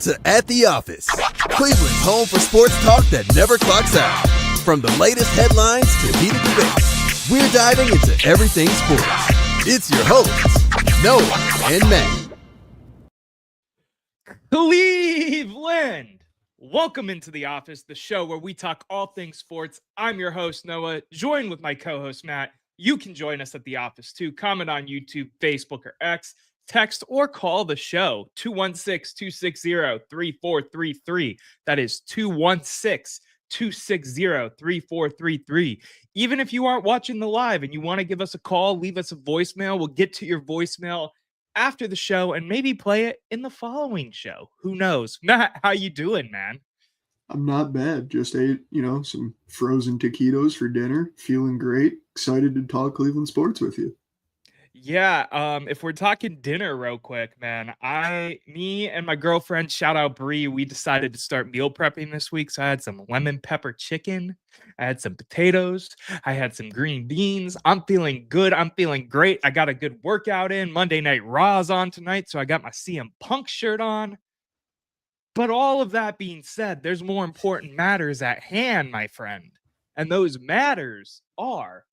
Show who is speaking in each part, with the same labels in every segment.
Speaker 1: to At the Office, Cleveland's home for sports talk that never clocks out. From the latest headlines to heated debates, we're diving into everything sports. It's your hosts, Noah and Matt.
Speaker 2: Cleveland! Welcome into The Office, the show where we talk all things sports. I'm your host, Noah, joined with my co-host, Matt. You can join us at The Office too. Comment on YouTube, Facebook, or X. Text or call the show, 216-260-3433. That is 216-260-3433. Even if you aren't watching the live and you want to give us a call, leave us a voicemail. We'll get to your voicemail after the show and maybe play it in the following show. Who knows? Matt, how you doing, man?
Speaker 3: I'm not bad. Just ate, some frozen taquitos for dinner. Feeling great. Excited to talk Cleveland sports with you.
Speaker 2: Yeah, if we're talking dinner real quick, man, me and my girlfriend, shout out Bree, we decided to start meal prepping this week. So I had some lemon pepper chicken, I had some potatoes, I had some green beans. I'm feeling good. I'm feeling great. I got a good workout in. Monday Night Raw's on tonight, so I got my CM Punk shirt on. But all of that being said, there's more important matters at hand, my friend. And those matters are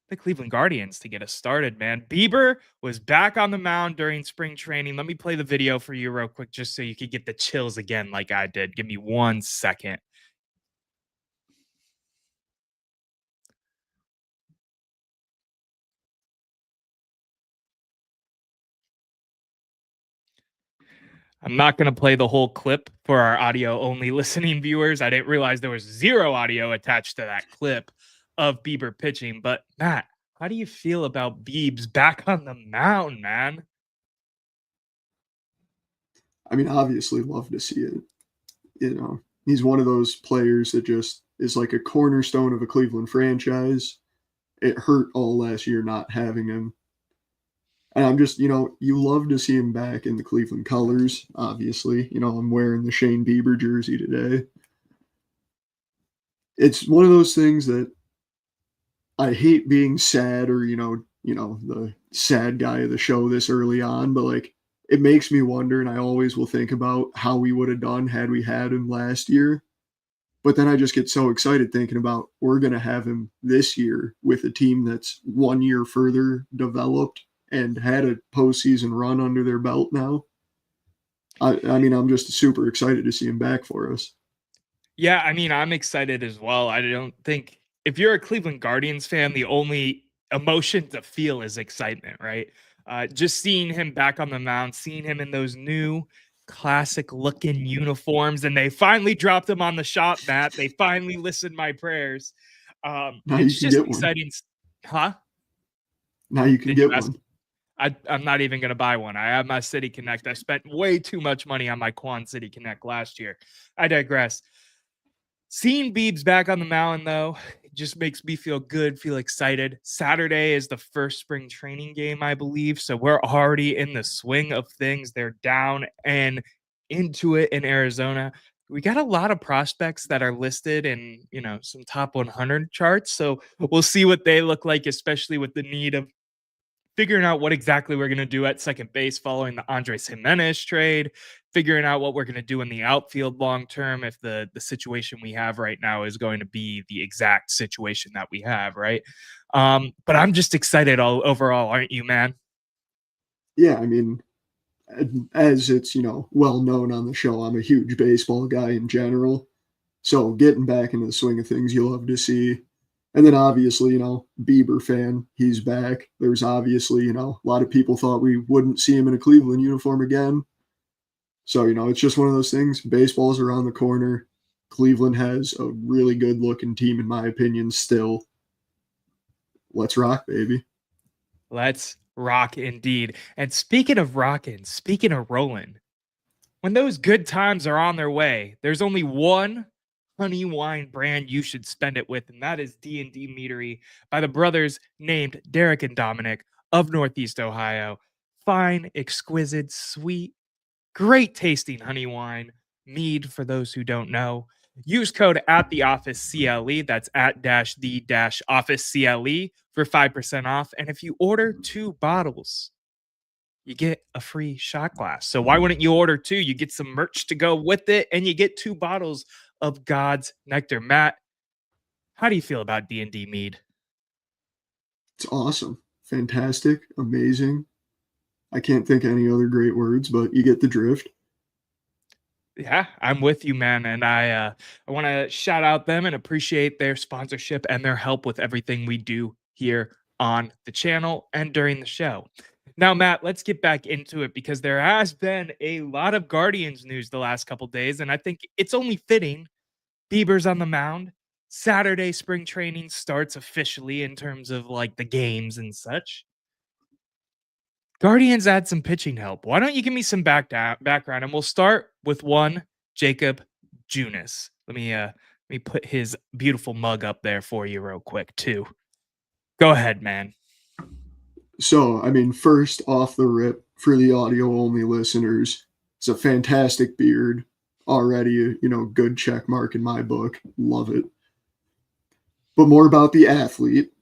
Speaker 2: the Cleveland Guardians to get us started, man. Bieber was back on the mound during spring training. Let me play the video for you real quick just so you could get the chills again like I did. Give me 1 second. I'm not going to play the whole clip for our audio-only listening viewers. I didn't realize there was zero audio attached to that clip of Bieber pitching. But, Matt, how do you feel about Biebs back on the mound, man?
Speaker 3: I mean, obviously love to see it. He's one of those players that just is like a cornerstone of a Cleveland franchise. It hurt all last year not having him. And I'm just, you love to see him back in the Cleveland colors, obviously. I'm wearing the Shane Bieber jersey today. It's one of those things that I hate being sad or, the sad guy of the show this early on, but it makes me wonder, and I always will think about how we would have done had we had him last year. But then I just get so excited thinking about we're going to have him this year with a team that's 1 year further developed and had a postseason run under their belt now. I mean, I'm just super excited to see him back for us.
Speaker 2: Yeah, I mean, I'm excited as well. I don't think if you're a Cleveland Guardians fan, the only emotion to feel is excitement, right? Just seeing him back on the mound, seeing him in those new classic looking uniforms, and they finally dropped him on the shop, Matt. They finally listened my prayers. It's just exciting. Huh?
Speaker 3: Now you can get one.
Speaker 2: I'm not even going to buy one. I have my City Connect. I spent way too much money on my Quan City Connect last year. I digress. Seeing Biebs back on the mound, though, it just makes me feel good, feel excited. Saturday is the first spring training game, I believe. So we're already in the swing of things. They're down and into it in Arizona. We got a lot of prospects that are listed in, some top 100 charts. So we'll see what they look like, especially with the need of figuring out what exactly we're going to do at second base following the Andres Jimenez trade, figuring out what we're going to do in the outfield long term if the situation we have right now is going to be the exact situation that we have, right? But I'm just excited overall, aren't you, man?
Speaker 3: Yeah, I mean, as it's, well known on the show, I'm a huge baseball guy in general. So getting back into the swing of things, you love to see. And then obviously, Bieber fan, he's back. There's obviously, a lot of people thought we wouldn't see him in a Cleveland uniform again. So, it's just one of those things. Baseball's around the corner. Cleveland has a really good looking team, in my opinion, still. Let's rock, baby.
Speaker 2: Let's rock indeed. And speaking of rocking, speaking of rolling, when those good times are on their way, there's only one honey wine brand you should spend it with, and that is D&D Meadery by the brothers named Derek and Dominic of Northeast Ohio. Fine, exquisite, sweet, great tasting honey wine, mead for those who don't know. Use code @TheOfficeCLE, that's @the-office CLE for 5% off. And if you order 2 bottles you get a free shot glass. So why wouldn't you order 2? You get some merch to go with it, and you get 2 bottles of God's nectar. Matt, how do you feel about D&D mead?
Speaker 3: It's awesome. Fantastic. Amazing. I can't think of any other great words, but you get the drift.
Speaker 2: Yeah, I'm with you, man, and I want to shout out them and appreciate their sponsorship and their help with everything we do here on the channel and during the show. Now, Matt, let's get back into it because there has been a lot of Guardians news the last couple days, and I think it's only fitting. Bieber's on the mound. Saturday spring training starts officially in terms of like the games and such. Guardians add some pitching help. Why don't you give me some background, and we'll start with one Jakob Junis. Let me put his beautiful mug up there for you real quick too. Go ahead, man.
Speaker 3: So, I mean, first off the rip, for the audio only listeners, it's a fantastic beard. Already, good check mark in my book. Love it. But more about the athlete.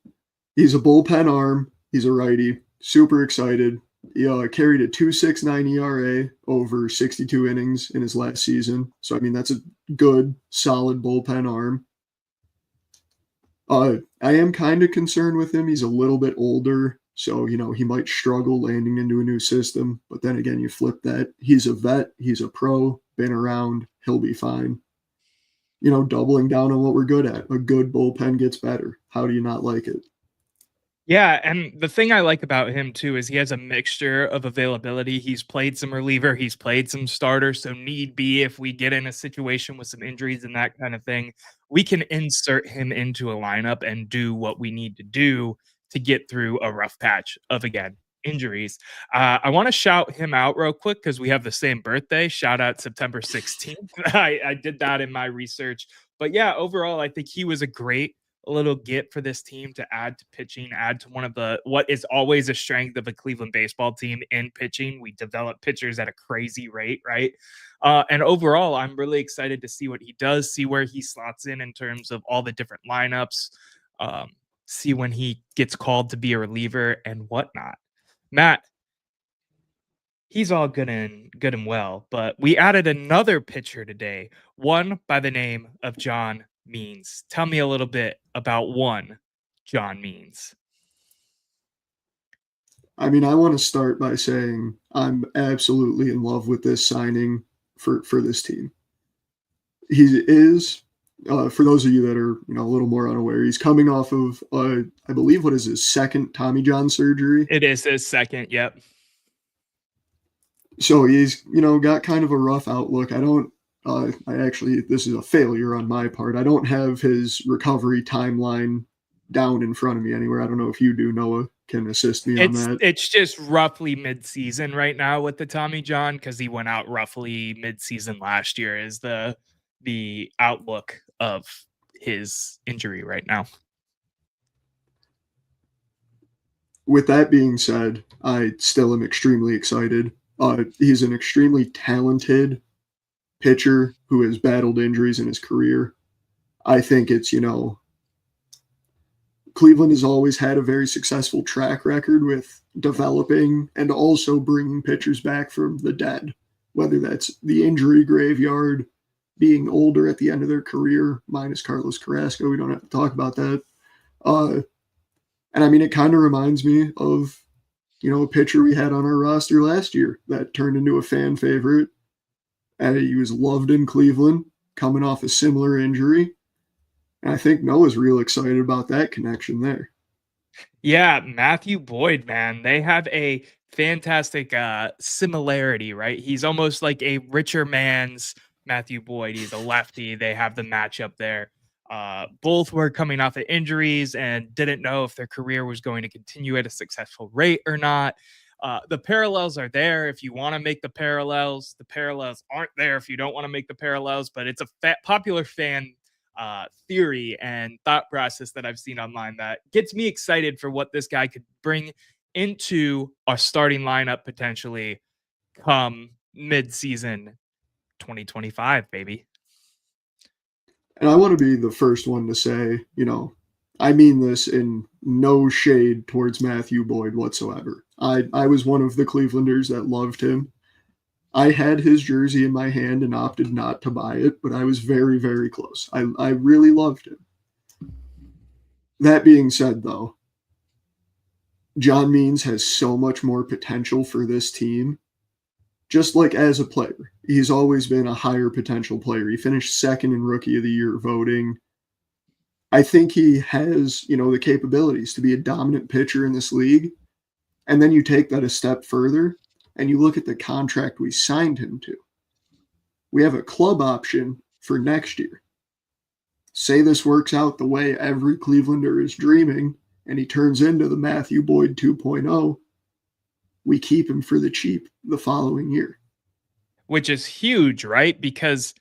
Speaker 3: He's a bullpen arm. He's a righty. Super excited. He carried a 2.69 ERA over 62 innings in his last season. So, I mean, that's a good, solid bullpen arm. I am kind of concerned with him. He's a little bit older, so, he might struggle landing into a new system. But then again, you flip that. He's a vet. He's a pro. Been around. He'll be fine. Doubling down on what we're good at. A good bullpen gets better. How do you not like it?
Speaker 2: Yeah, and the thing I like about him too is he has a mixture of availability. He's played some reliever, he's played some starter, so need be if we get in a situation with some injuries and that kind of thing, we can insert him into a lineup and do what we need to do to get through a rough patch of, again, injuries. I want to shout him out real quick because we have the same birthday. Shout out September 16th. I did that in my research. But yeah, overall, I think he was a little get for this team to add to pitching, add to one of the what is always a strength of a Cleveland baseball team in pitching. We develop pitchers at a crazy rate, right? And overall, I'm really excited to see what he does, see where he slots in terms of all the different lineups, see when he gets called to be a reliever and whatnot. Matt, he's all good and well, but we added another pitcher today, one by the name of John Means. Tell me a little bit about one John Means.
Speaker 3: I mean, I want to start by saying I'm absolutely in love with this signing for this team. He is, for those of you that are a little more unaware, he's coming off of I believe what is his second Tommy John surgery.
Speaker 2: It is his second, yep.
Speaker 3: So he's got kind of a rough outlook. This is a failure on my part. I don't have his recovery timeline down in front of me anywhere. I don't know if you do. Noah can assist me on that.
Speaker 2: It's just roughly mid-season right now with the Tommy John because he went out roughly mid-season last year is the outlook of his injury right now.
Speaker 3: With that being said, I still am extremely excited. He's an extremely talented pitcher who has battled injuries in his career. I think it's, Cleveland has always had a very successful track record with developing and also bringing pitchers back from the dead, whether that's the injury graveyard, being older at the end of their career, minus Carlos Carrasco. We don't have to talk about that. And I mean, it kind of reminds me of, a pitcher we had on our roster last year that turned into a fan favorite. And he was loved in Cleveland, coming off a similar injury. And I think Noah's real excited about that connection there.
Speaker 2: Yeah, Matthew Boyd, man. They have a fantastic similarity, right? He's almost like a richer man's Matthew Boyd. He's a lefty. They have the matchup there. Both were coming off of injuries and didn't know if their career was going to continue at a successful rate or not. The parallels are there if you want to make the parallels. The parallels aren't there if you don't want to make the parallels, but it's a popular fan theory and thought process that I've seen online that gets me excited for what this guy could bring into our starting lineup potentially come mid-season 2025, baby.
Speaker 3: And I want to be the first one to say, I mean this in no shade towards Matthew Boyd whatsoever. I was one of the Clevelanders that loved him. I had his jersey in my hand and opted not to buy it, but I was very, very close. I really loved him. That being said, though, John Means has so much more potential for this team. Just like as a player, he's always been a higher potential player. He finished second in Rookie of the Year voting. I think he has, the capabilities to be a dominant pitcher in this league. And then you take that a step further and you look at the contract we signed him to. We have a club option for next year. Say this works out the way every Clevelander is dreaming and he turns into the Matthew Boyd 2.0. We keep him for the cheap the following year.
Speaker 2: Which is huge, right? Because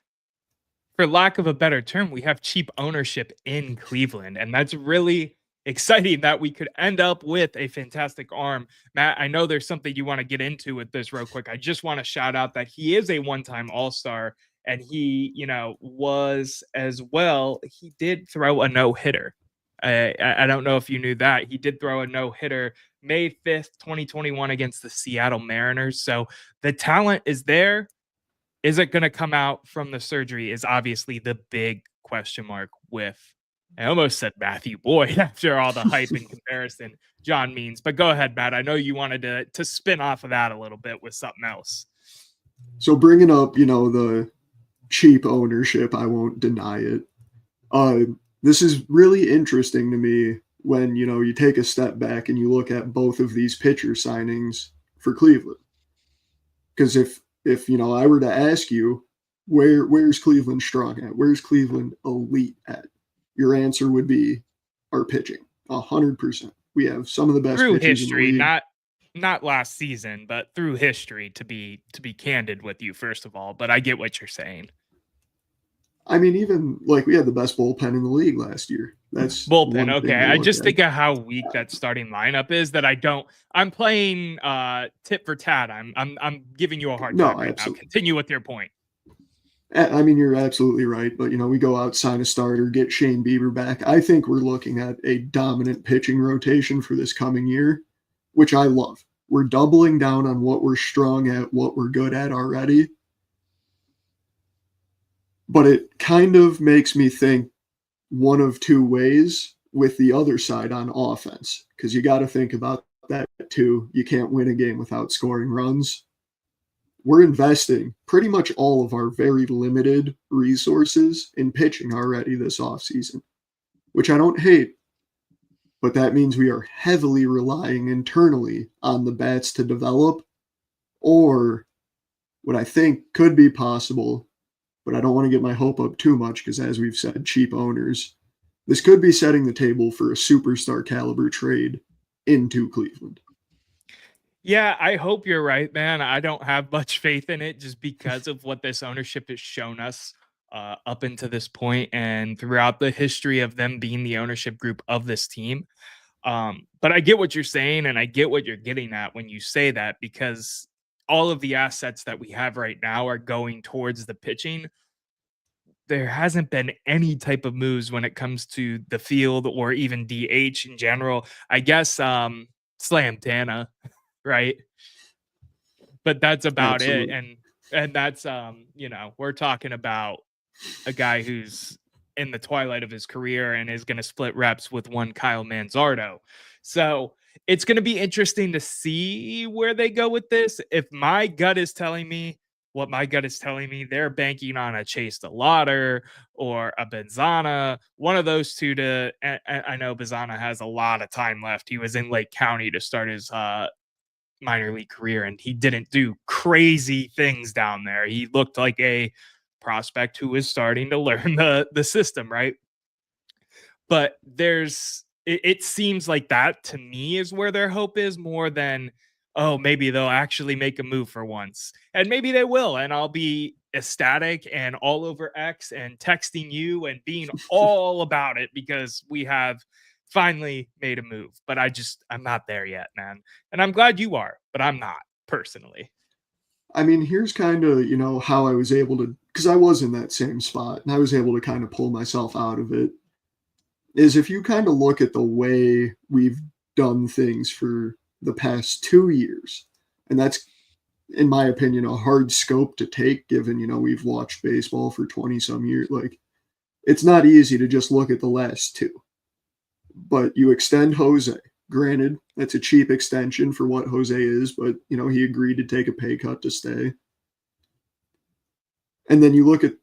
Speaker 2: for lack of a better term, we have cheap ownership in Cleveland. And that's really exciting that we could end up with a fantastic arm. Matt, I know there's something you want to get into with this real quick. I just want to shout out that he is a one-time All-Star, and he, was as well. He did throw a no-hitter. I don't know if you knew that. He did throw a no-hitter May 5th, 2021 against the Seattle Mariners. So the talent is there. Is it going to come out from the surgery is obviously the big question mark with, I almost said Matthew Boyd after all the hype and comparison John Means. But go ahead, Matt. I know you wanted to spin off of that a little bit with something else.
Speaker 3: So bringing up, the cheap ownership, I won't deny it. This is really interesting to me when, you take a step back and you look at both of these pitcher signings for Cleveland. Because if I were to ask you, where's Cleveland strong at? Where's Cleveland elite at? Your answer would be our pitching, 100%. We have some of the best
Speaker 2: through
Speaker 3: pitchers
Speaker 2: history,
Speaker 3: in the league.
Speaker 2: Not last season, but through history. To be candid with you, first of all, but I get what you're saying.
Speaker 3: I mean, even like we had the best bullpen in the league last year. That's
Speaker 2: bullpen. Okay, I just think of how weak that starting lineup is that I'm playing tit for tat. I'm giving you a hard time right now. Continue with your point.
Speaker 3: I mean, you're absolutely right. But, we go out, sign a starter, get Shane Bieber back. I think we're looking at a dominant pitching rotation for this coming year, which I love. We're doubling down on what we're strong at, what we're good at already. But it kind of makes me think one of two ways with the other side on offense, because you got to think about that too. You can't win a game without scoring runs. We're investing pretty much all of our very limited resources in pitching already this offseason, which I don't hate, but that means we are heavily relying internally on the bats to develop, or what I think could be possible, but I don't want to get my hope up too much because, as we've said, cheap owners, this could be setting the table for a superstar caliber trade into Cleveland.
Speaker 2: Yeah, I hope you're right, man. I don't have much faith in it just because of what this ownership has shown us up until this point and throughout the history of them being the ownership group of this team. But I get what you're saying, and I get what you're getting at when you say that, because all of the assets that we have right now are going towards the pitching. There hasn't been any type of moves when it comes to the field or even DH in general. I guess Slam Dana, right? But that's about
Speaker 3: Absolutely.
Speaker 2: it. And that's we're talking about a guy who's in the twilight of his career and is going to split reps with one Kyle Manzardo. So it's going to be interesting to see where they go with this. If my gut is telling me what my gut is telling me, they're banking on a Chase DeLauter or a Benzana, one of those two I know Benzana has a lot of time left. He was in Lake County to start his minor league career, and he didn't do crazy things down there. He looked like a prospect who is starting to learn the system, right? But it seems like that to me is where their hope is, more than, oh, maybe they'll actually make a move for once. And maybe they will, and I'll be ecstatic and all over X and texting you and being all about it because we have finally made a move. But I'm not there yet, man. And I'm glad you are, but I'm not personally.
Speaker 3: I mean, here's kind of, how I was able to, because I was in that same spot and I was able to kind of pull myself out of it. is if you kind of look at the way we've done things for the past 2 years, and that's, in my opinion, a hard scope to take given, we've watched baseball for 20 some years. Like, it's not easy to just look at the last two. But you extend Jose. Granted, that's a cheap extension for what Jose is, but he agreed to take a pay cut to stay. And then you look at,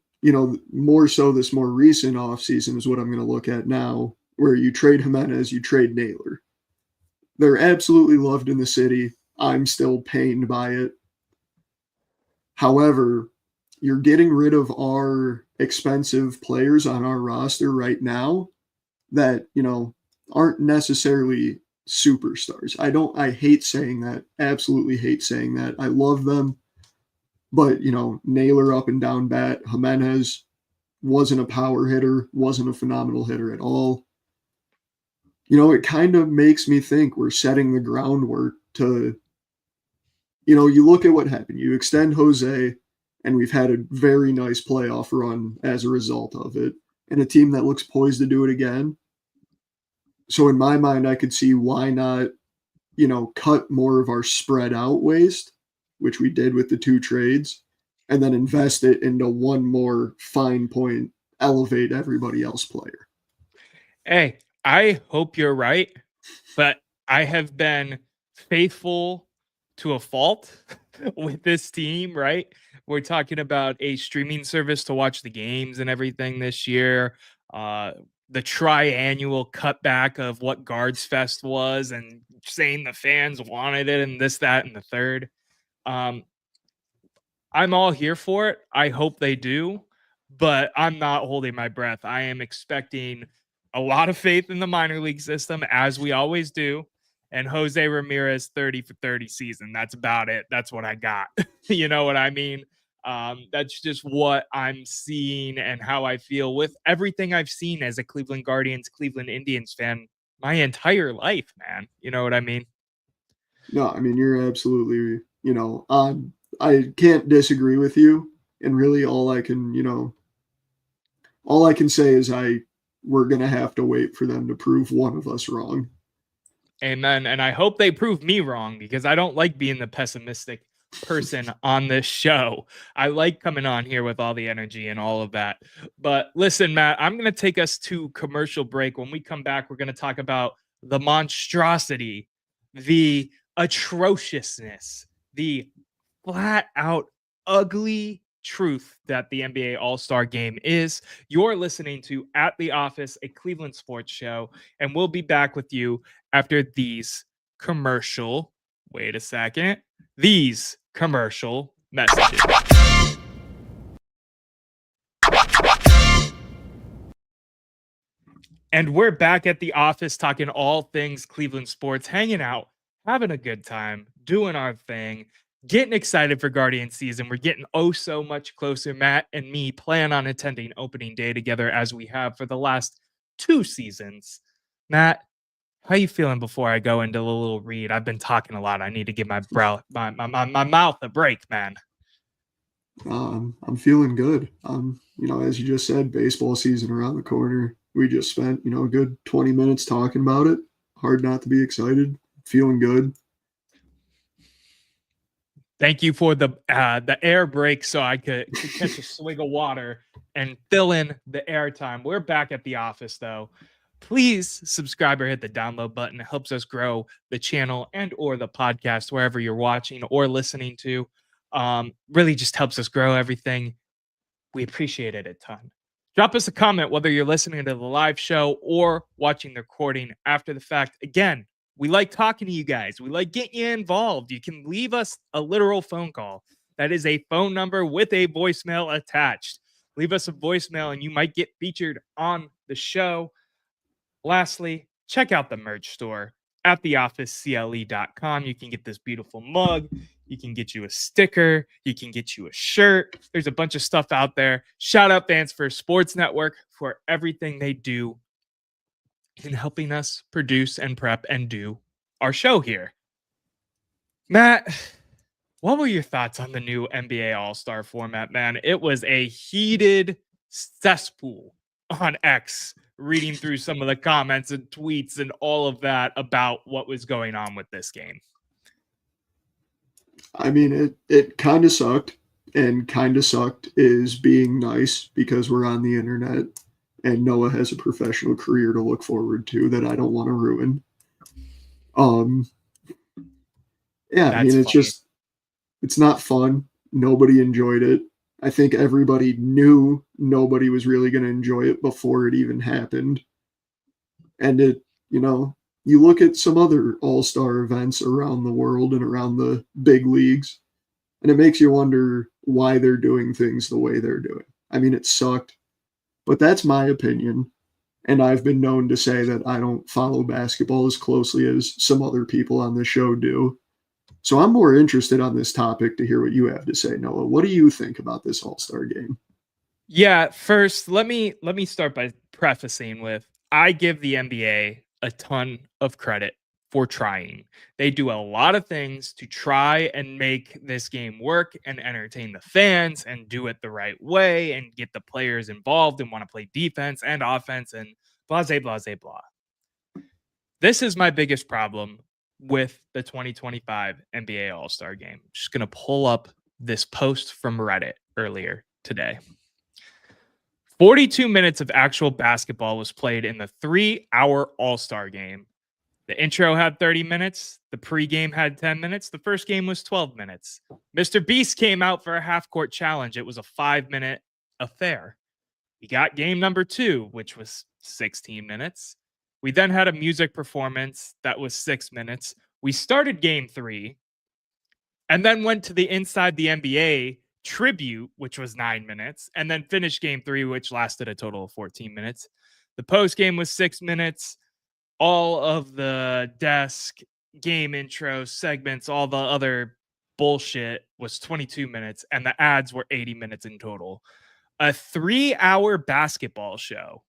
Speaker 3: more so this more recent offseason is what I'm going to look at now, where you trade Jimenez, you trade Naylor. They're absolutely loved in the city. I'm still pained by it. However, you're getting rid of our expensive players on our roster right now that, aren't necessarily superstars. I hate saying that. Absolutely hate saying that. I love them. But, Naylor up and down bat, Jimenez wasn't a power hitter, wasn't a phenomenal hitter at all. It kind of makes me think we're setting the groundwork to, you look at what happened. You extend Jose, and we've had a very nice playoff run as a result of it, and a team that looks poised to do it again. So in my mind, I could see why not, cut more of our spread out waste, which we did with the two trades, and then invest it into one more fine point, elevate everybody else player.
Speaker 2: Hey, I hope you're right, but I have been faithful to a fault with this team, right? We're talking about a streaming service to watch the games and everything this year. The triannual cutback of what Guards Fest was and saying the fans wanted it and this, that, and the third. I'm all here for it. I hope they do, but I'm not holding my breath. I am expecting a lot of faith in the minor league system, as we always do. And Jose Ramirez 30 for 30 season. That's about it. That's what I got. You know what I mean? That's just what I'm seeing and how I feel with everything I've seen as a Cleveland Guardians, Cleveland Indians fan my entire life, man. You know what I mean?
Speaker 3: No, I mean, you're absolutely, I can't disagree with you. And really all I can say is we're going to have to wait for them to prove one of us wrong.
Speaker 2: Amen. And I hope they prove me wrong, because I don't like being the pessimistic person on this show. I like coming on here with all the energy and all of that. But listen, Matt, I'm going to take us to commercial break. When we come back, we're going to talk about the monstrosity, the atrociousness, the flat out ugly truth that the NBA All-Star Game is. You're listening to At the Office, a Cleveland sports show, and we'll be back with you after these commercial messages. And we're back at the office talking all things Cleveland sports, hanging out, having a good time, doing our thing, getting excited for Guardian season. We're getting so much closer. Matt and me plan on attending opening day together, as we have for the last 2 seasons. Matt, how you feeling before I go into the little read? I've been talking a lot. I need to give my mouth a break, man.
Speaker 3: I'm feeling good. As you just said, baseball season around the corner. We just spent, a good 20 minutes talking about it. Hard not to be excited. Feeling good.
Speaker 2: Thank you for the air break so I could catch a swig of water and fill in the air time. We're back at the office, though. Please subscribe or hit the download button. It helps us grow the channel and or the podcast wherever you're watching or listening to. Really just helps us grow everything. We appreciate it a ton. Drop us a comment whether you're listening to the live show or watching the recording after the fact. Again, we like talking to you guys. We like getting you involved. You can leave us a literal phone call. That is a phone number with a voicemail attached. Leave us a voicemail and you might get featured on the show. Lastly, check out the merch store at theofficecle.com. You can get this beautiful mug. You can get you a sticker. You can get you a shirt. There's a bunch of stuff out there. Shout out Fans for Sports Network for everything they do in helping us produce and prep and do our show here. Matt, what were your thoughts on the new NBA All-Star format, man? It was a heated cesspool on X reading through some of the comments and tweets and all of that about what was going on with this game.
Speaker 3: I mean, it kind of sucked, and kind of sucked is being nice because we're on the internet and Noah has a professional career to look forward to that I don't want to ruin. Yeah, I mean, it's
Speaker 2: funny.
Speaker 3: just, it's not fun. Nobody enjoyed it. I think everybody knew nobody was really going to enjoy it before it even happened. And it, you look at some other all-star events around the world and around the big leagues, and it makes you wonder why they're doing things the way they're doing. I mean, it sucked, but that's my opinion. And I've been known to say that I don't follow basketball as closely as some other people on the show do. So I'm more interested on this topic to hear what you have to say, Noah. What do you think about this All-Star game?
Speaker 2: Yeah, first, let me start by prefacing with I give the NBA a ton of credit for trying. They do a lot of things to try and make this game work and entertain the fans and do it the right way and get the players involved and want to play defense and offense and blah, blah, blah, blah. This is my biggest problem with the 2025 NBA All-Star game. I'm just going to pull up this post from Reddit earlier today. 42 minutes of actual basketball was played in the 3-hour All-Star game. The intro had 30 minutes. The pregame had 10 minutes. The first game was 12 minutes. Mr. Beast came out for a half-court challenge. It was a 5-minute affair. We got game number 2, which was 16 minutes. We then had a music performance that was 6 minutes. We started game 3 and then went to the Inside the NBA tribute, which was 9 minutes, and then finished game 3, which lasted a total of 14 minutes. The post game was 6 minutes. All of the desk game intro segments, all the other bullshit was 22 minutes, and the ads were 80 minutes in total. A 3-hour basketball show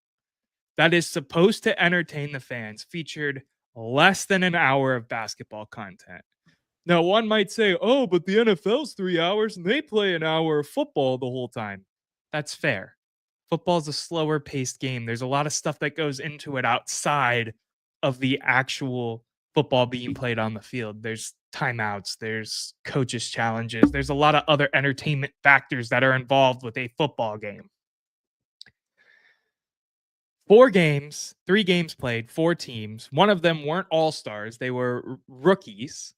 Speaker 2: that is supposed to entertain the fans featured less than an hour of basketball content. Now, one might say, oh, but the NFL's 3 hours and they play an hour of football the whole time. That's fair. Football's a slower paced game. There's a lot of stuff that goes into it outside of the actual football being played on the field. There's timeouts, there's coaches' challenges, there's a lot of other entertainment factors that are involved with a football game. 4 games, 3 games played, 4 teams. One of them weren't all-stars. They were rookies,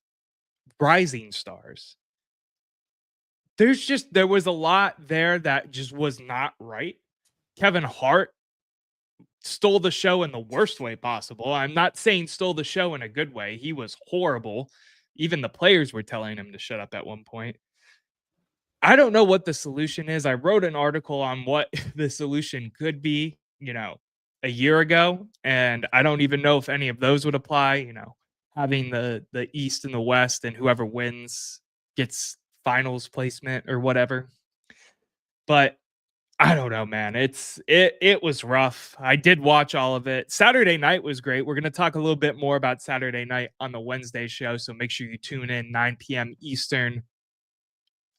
Speaker 2: rising stars. There was a lot there that just was not right. Kevin Hart stole the show in the worst way possible. I'm not saying stole the show in a good way. He was horrible. Even the players were telling him to shut up at one point. I don't know what the solution is. I wrote an article on what the solution could be, a year ago, and I don't even know if any of those would apply, having the East and the West, and whoever wins gets finals placement or whatever. But I don't know, man. It was rough. I did watch all of it. Saturday night was great. We're going to talk a little bit more about Saturday night on the Wednesday show, so make sure you tune in 9 p.m. Eastern.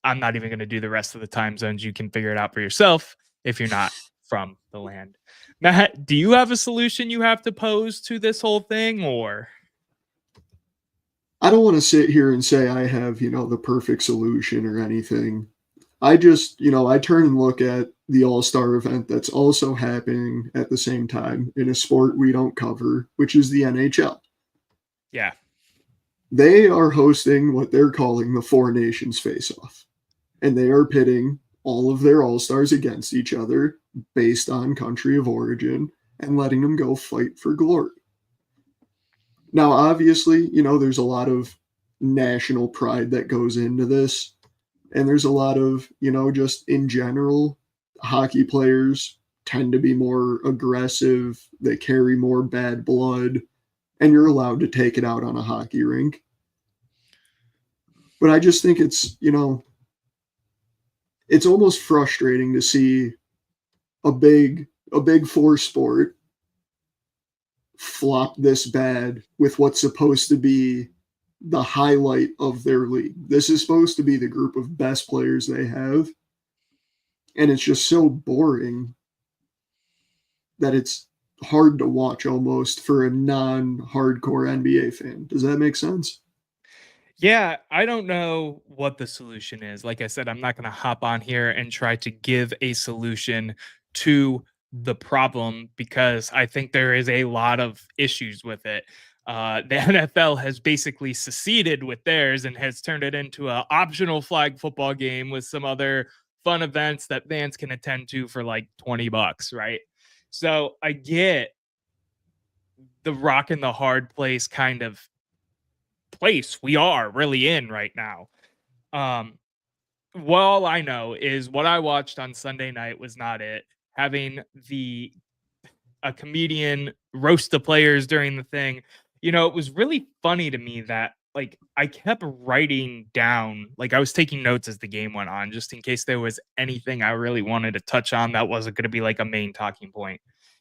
Speaker 2: I'm not even going to do the rest of the time zones. You can figure it out for yourself if you're not from the land. Matt, do you have a solution you have to pose to this whole thing, or?
Speaker 3: I don't want to sit here and say I have, the perfect solution or anything. I just, I turn and look at the All-Star event that's also happening at the same time in a sport we don't cover, which is the NHL.
Speaker 2: Yeah.
Speaker 3: They are hosting what they're calling the Four Nations Face-Off. And they are pitting all of their All-Stars against each other based on country of origin and letting them go fight for glory. Now, obviously, there's a lot of national pride that goes into this. And there's a lot of, just in general, hockey players tend to be more aggressive. They carry more bad blood. And you're allowed to take it out on a hockey rink. But I just think it's, it's almost frustrating to see a big 4 sport flop this bad with what's supposed to be the highlight of their league. This is supposed to be the group of best players they have. And it's just so boring that it's hard to watch almost for a non-hardcore NBA fan. Does that make sense?
Speaker 2: Yeah, I don't know what the solution is. Like I said, I'm not going to hop on here and try to give a solution to the problem because I think there is a lot of issues with it. The NFL has basically seceded with theirs and has turned it into an optional flag football game with some other fun events that fans can attend to for like $20, right? So I get the rock and the hard place kind of place we are really in right now. Um, well, all I know is what I watched on Sunday night was not it. Having the a comedian roast the players during the thing, it was really funny to me that like I kept writing down, like I was taking notes as the game went on, just in case there was anything I really wanted to touch on that wasn't going to be like a main talking point.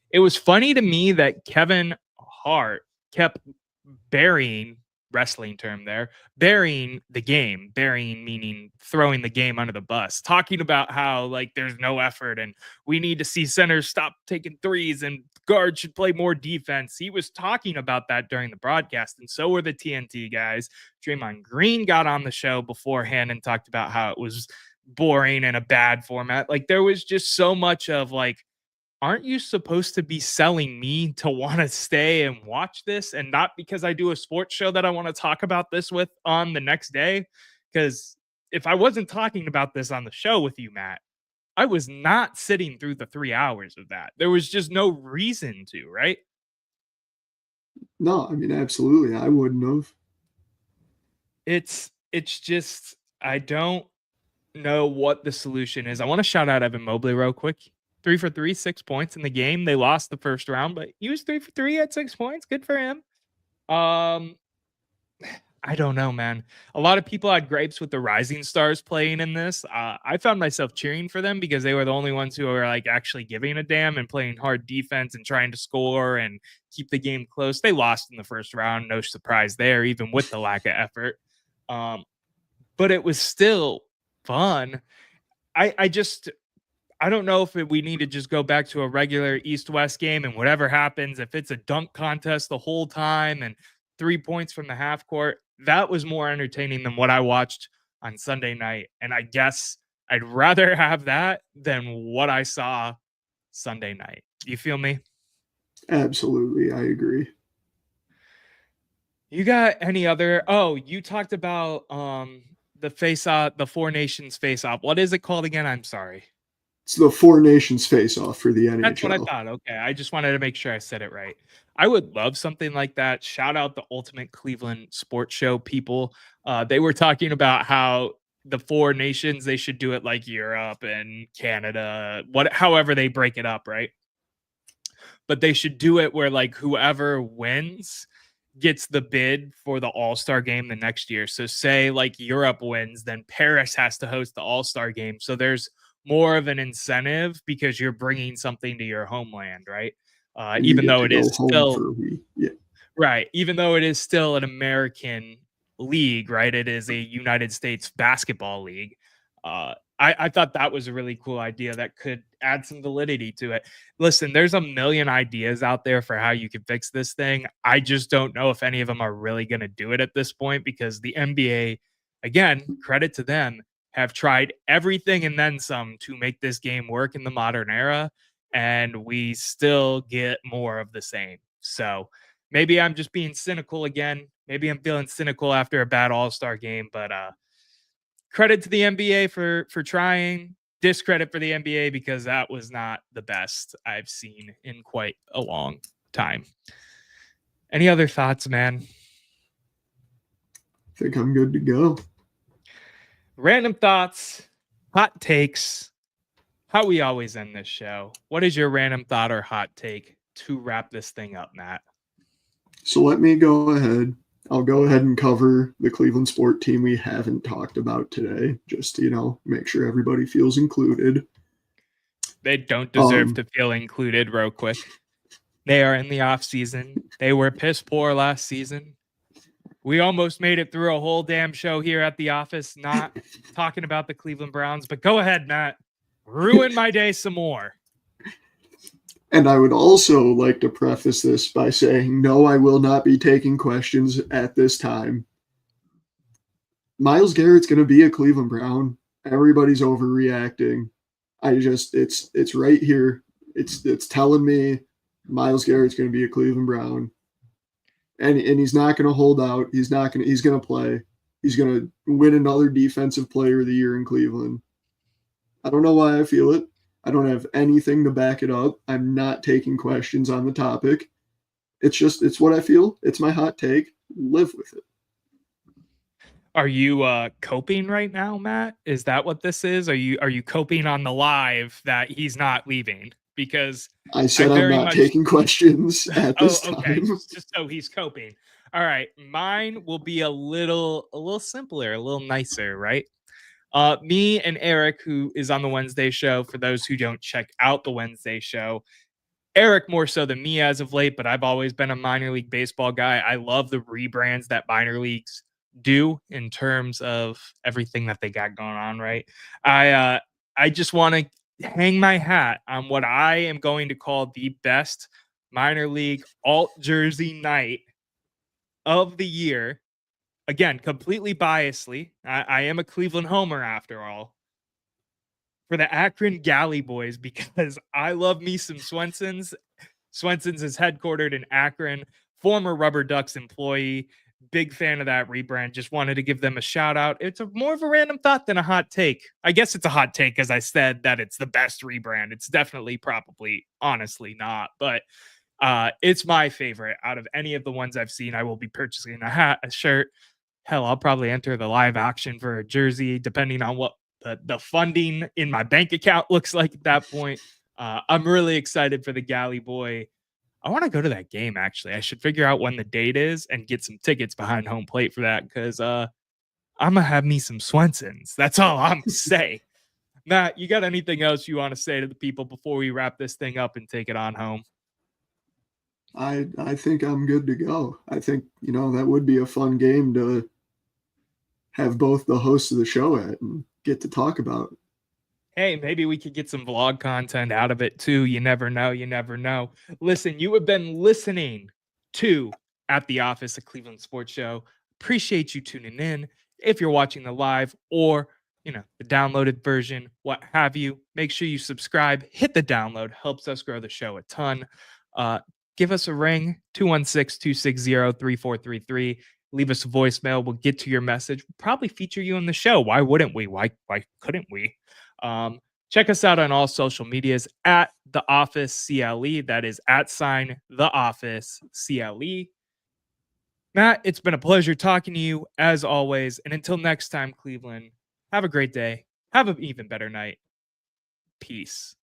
Speaker 2: It was funny to me that Kevin Hart kept burying, wrestling term there, burying the game, burying meaning throwing the game under the bus, talking about how like there's no effort and we need to see centers stop taking threes and guards should play more defense. He was talking about that during the broadcast, and so were the TNT guys. Draymond Green got on the show beforehand and talked about how it was boring and a bad format. Like there was just so much of like, aren't you supposed to be selling me to want to stay and watch this, and not because I do a sports show that I want to talk about this with on the next day? Because if I wasn't talking about this on the show with you, Matt, I was not sitting through the 3 hours of that. There was just no reason to, right?
Speaker 3: No, I mean, absolutely. I wouldn't have.
Speaker 2: It's just I don't know what the solution is. I want to shout out Evan Mobley real quick. 3 for 3, 6 points in the game. They lost the first round, but he was 3 for 3 at 6 points. Good for him. I don't know, man. A lot of people had gripes with the Rising Stars playing in this. I found myself cheering for them because they were the only ones who were like actually giving a damn and playing hard defense and trying to score and keep the game close. They lost in the first round. No surprise there, even with the lack of effort. But it was still fun. I don't know if we need to just go back to a regular East-West game and whatever happens, if it's a dunk contest the whole time and 3 points from the half court, that was more entertaining than what I watched on Sunday night. And I guess I'd rather have that than what I saw Sunday night. You feel me?
Speaker 3: Absolutely, I agree.
Speaker 2: You got any other? Oh, you talked about the face-off, the Four Nations face-off. What is it called again? I'm sorry.
Speaker 3: It's the Four Nations face-off for the NHL.
Speaker 2: That's what I thought. Okay. I just wanted to make sure I said it right. I would love something like that. Shout out the Ultimate Cleveland Sports Show people. They were talking about how the Four Nations, they should do it like Europe and Canada, however they break it up, right? But they should do it where like whoever wins gets the bid for the All-Star game the next year. So say like Europe wins, then Paris has to host the All-Star game. So there's more of an incentive because you're bringing something to your homeland, right? Even though it is still right, even though it is still an American league, right? It is a United States basketball league. I thought that was a really cool idea that could add some validity to it. Listen, there's a million ideas out there for how you can fix this thing. I just don't know if any of them are really going to do it at this point because the NBA, again, credit to them, have tried everything and then some to make this game work in the modern era, and we still get more of the same. So maybe I'm just being cynical again. Maybe I'm feeling cynical after a bad All-Star game, but credit to the NBA for trying. Discredit for the NBA because that was not the best I've seen in quite a long time. Any other thoughts, man?
Speaker 3: I think I'm good to go.
Speaker 2: Random thoughts, hot takes, how we always end this show. What is your random thought or hot take to wrap this thing up, Matt?
Speaker 3: So let me go ahead. I'll go ahead and cover the Cleveland sport team we haven't talked about today, just to, make sure everybody feels included.
Speaker 2: They don't deserve to feel included, real quick. They are in the off season. They were piss poor last season. We almost made it through a whole damn show here at the office, not talking about the Cleveland Browns. But go ahead, Matt. Ruin my day some more.
Speaker 3: And I would also like to preface this by saying, no, I will not be taking questions at this time. Myles Garrett's going to be a Cleveland Brown. Everybody's overreacting. It's right here. It's telling me Myles Garrett's going to be a Cleveland Brown, and he's not going to hold out. He's going to play. He's going to win another Defensive Player of the Year in Cleveland. I don't know why I feel it. I don't have anything to back it up. I'm not taking questions on the topic. It's what I feel. It's my hot take. Live with it.
Speaker 2: Are you coping right now, Matt? Is that what this is? Are you coping on the live that he's not leaving? Because
Speaker 3: I said I'm not taking questions at this time.
Speaker 2: Just so he's coping. All right, mine will be a little simpler, a little nicer, right? Me and Eric, who is on the Wednesday show, for those who don't check out the Wednesday show, Eric more so than me as of late, but I've always been a minor league baseball guy. I love the rebrands that minor leagues do in terms of everything that they got going on, right? I just want to hang my hat on what I am going to call the best minor league alt jersey night of the year. Again, completely biasly. I am a Cleveland homer after all. For the Akron Galley Boys, because I love me some Swenson's. Swenson's is headquartered in Akron, former Rubber Ducks employee. Big fan of that rebrand. Just wanted to give them a shout out. It's more of a random thought than a hot take. I guess it's a hot take because I said that it's the best rebrand. It's definitely, probably, honestly not. But it's my favorite out of any of the ones I've seen. I will be purchasing a hat, a shirt. Hell, I'll probably enter the live auction for a jersey, depending on what the funding in my bank account looks like at that point. I'm really excited for the Galley Boy. I want to go to that game, actually. I should figure out when the date is and get some tickets behind home plate for that, because I'm going to have me some Swenson's. That's all I'm going to say. Matt, you got anything else you want to say to the people before we wrap this thing up and take it on home?
Speaker 3: I think I'm good to go. I think, that would be a fun game to have both the hosts of the show at and get to talk about.
Speaker 2: Hey, maybe we could get some vlog content out of it too. You never know. You never know. Listen, you have been listening to At the Office, a Cleveland sports show. Appreciate you tuning in. If you're watching the live or, the downloaded version, what have you, make sure you subscribe, hit the download, helps us grow the show a ton. Give us a ring, 216-260-3433. Leave us a voicemail. We'll get to your message. We'll probably feature you on the show. Why wouldn't we? Why couldn't we? Check us out on all social medias at The Office CLE. That is @ The Office CLE. Matt, it's been a pleasure talking to you as always. And until next time, Cleveland, have a great day. Have an even better night. Peace.